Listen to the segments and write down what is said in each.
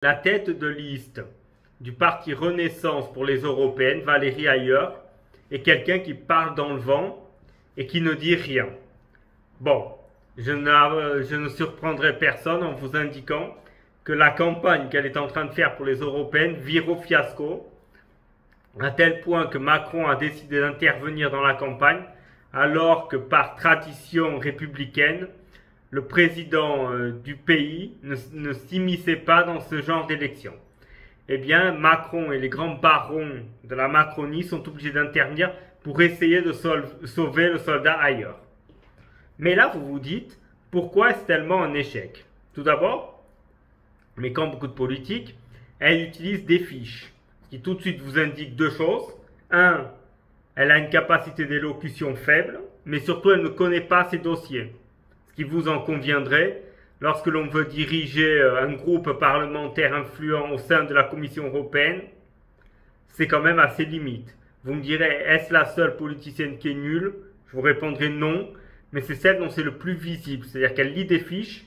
La tête de liste du parti Renaissance pour les européennes, Valérie Ayer, est quelqu'un qui parle dans le vent et qui ne dit rien. Bon, je ne surprendrai personne en vous indiquant que la campagne qu'elle est en train de faire pour les européennes vire au fiasco, à tel point que Macron a décidé d'intervenir dans la campagne, alors que par tradition républicaine, le président du pays ne s'immisçait pas dans ce genre d'élection. Eh bien, Macron et les grands barons de la Macronie sont obligés d'intervenir pour essayer de sauver le soldat ailleurs. Mais là, vous vous dites, pourquoi est-ce tellement un échec? Tout d'abord, mais comme beaucoup de politiques, elle utilise des fiches, qui tout de suite vous indiquent deux choses. Un, elle a une capacité d'élocution faible, mais surtout elle ne connaît pas ses dossiers. Ce qui vous en conviendrait, lorsque l'on veut diriger un groupe parlementaire influent au sein de la Commission européenne, c'est quand même assez limite. Vous me direz, est-ce la seule politicienne qui est nulle? Je vous répondrai non, mais c'est celle dont c'est le plus visible. C'est-à-dire qu'elle lit des fiches,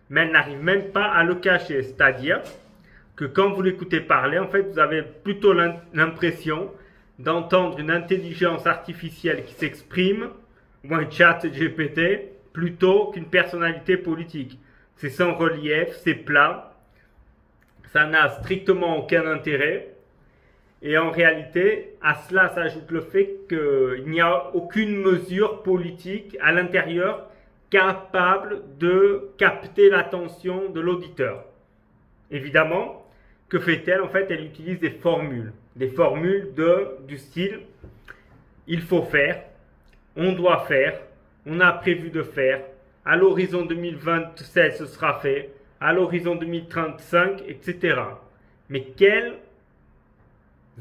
mais elle n'arrive même pas à le cacher. C'est-à-dire que quand vous l'écoutez parler, en fait, vous avez plutôt l'impression d'entendre une intelligence artificielle qui s'exprime, ou un chat GPT, plutôt qu'une personnalité politique. C'est sans relief, c'est plat, ça n'a strictement aucun intérêt. Et en réalité, à cela s'ajoute le fait qu'il n'y a aucune mesure politique à l'intérieur capable de capter l'attention de l'auditeur. Évidemment, que fait-elle? En fait, elle utilise des formules du style « il faut faire »,« on doit faire »,« on a prévu de faire »,« à l'horizon 2027 ce sera fait »,« à l'horizon 2035 », etc. Mais quelles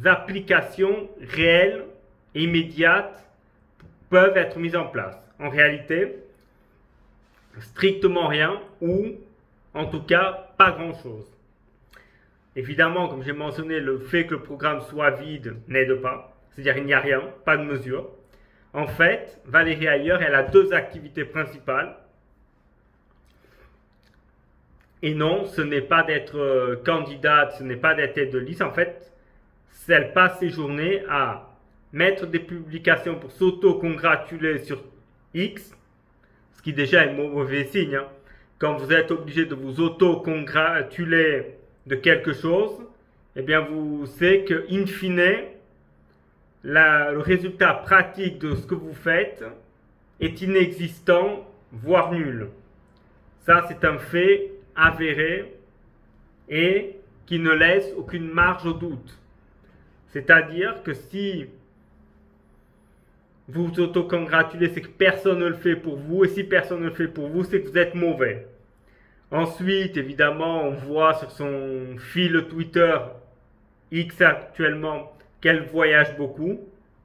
applications réelles et immédiates peuvent être mises en place? En réalité, strictement rien, ou en tout cas pas grand-chose. Évidemment, comme j'ai mentionné, le fait que le programme soit vide n'aide pas, c'est-à-dire il n'y a rien, pas de mesure. En fait, Valérie Ayer, elle a deux activités principales. Et non, ce n'est pas d'être candidate, ce n'est pas d'être tête de liste. En fait, elle passe ses journées à mettre des publications pour s'auto-congratuler sur X, ce qui déjà est mauvais signe. Hein. Quand vous êtes obligé de vous auto-congratuler de quelque chose, eh bien vous savez que, in fine, le résultat pratique de ce que vous faites est inexistant, voire nul. Ça, c'est un fait avéré et qui ne laisse aucune marge au doute. C'est-à-dire que si vous vous auto-congratulez, c'est que personne ne le fait pour vous, et si personne ne le fait pour vous, c'est que vous êtes mauvais. Ensuite, évidemment, on voit sur son fil Twitter X actuellement qu'elle voyage beaucoup,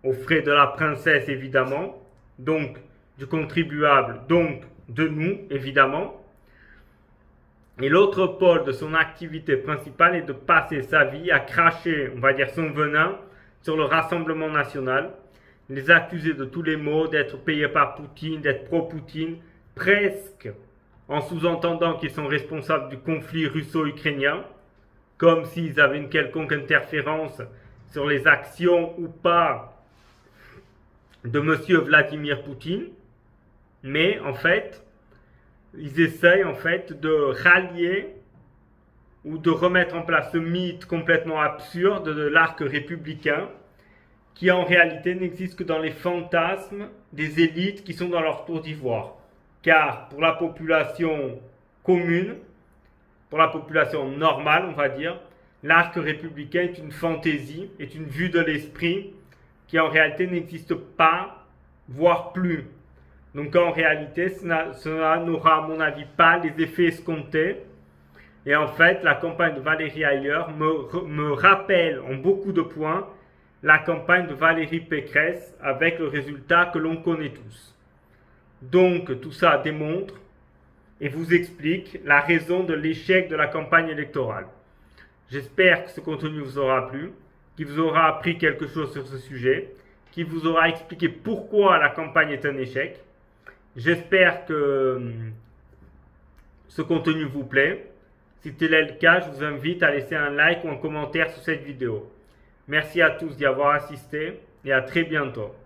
aux frais de la princesse évidemment, donc du contribuable, donc de nous évidemment. Et l'autre pôle de son activité principale est de passer sa vie à cracher, on va dire, son venin sur le Rassemblement national, les accuser de tous les maux, d'être payés par Poutine, d'être pro-Poutine, presque en sous-entendant qu'ils sont responsables du conflit russo-ukrainien, comme s'ils avaient une quelconque interférence sur les actions ou pas de M. Vladimir Poutine. Mais en fait, ils essayent en fait de rallier ou de remettre en place ce mythe complètement absurde de l'arc républicain qui en réalité n'existe que dans les fantasmes des élites qui sont dans leur tour d'ivoire. Car pour la population commune, pour la population normale, on va dire, l'arc républicain est une fantaisie, est une vue de l'esprit qui en réalité n'existe pas, voire plus. Donc en réalité, cela n'aura à mon avis pas les effets escomptés. Et en fait, la campagne de Valérie Ayer me rappelle en beaucoup de points la campagne de Valérie Pécresse avec le résultat que l'on connaît tous. Donc tout ça démontre et vous explique la raison de l'échec de la campagne électorale. J'espère que ce contenu vous aura plu, qu'il vous aura appris quelque chose sur ce sujet, qu'il vous aura expliqué pourquoi la campagne est un échec. J'espère que ce contenu vous plaît. Si tel est le cas, je vous invite à laisser un like ou un commentaire sous cette vidéo. Merci à tous d'y avoir assisté et à très bientôt.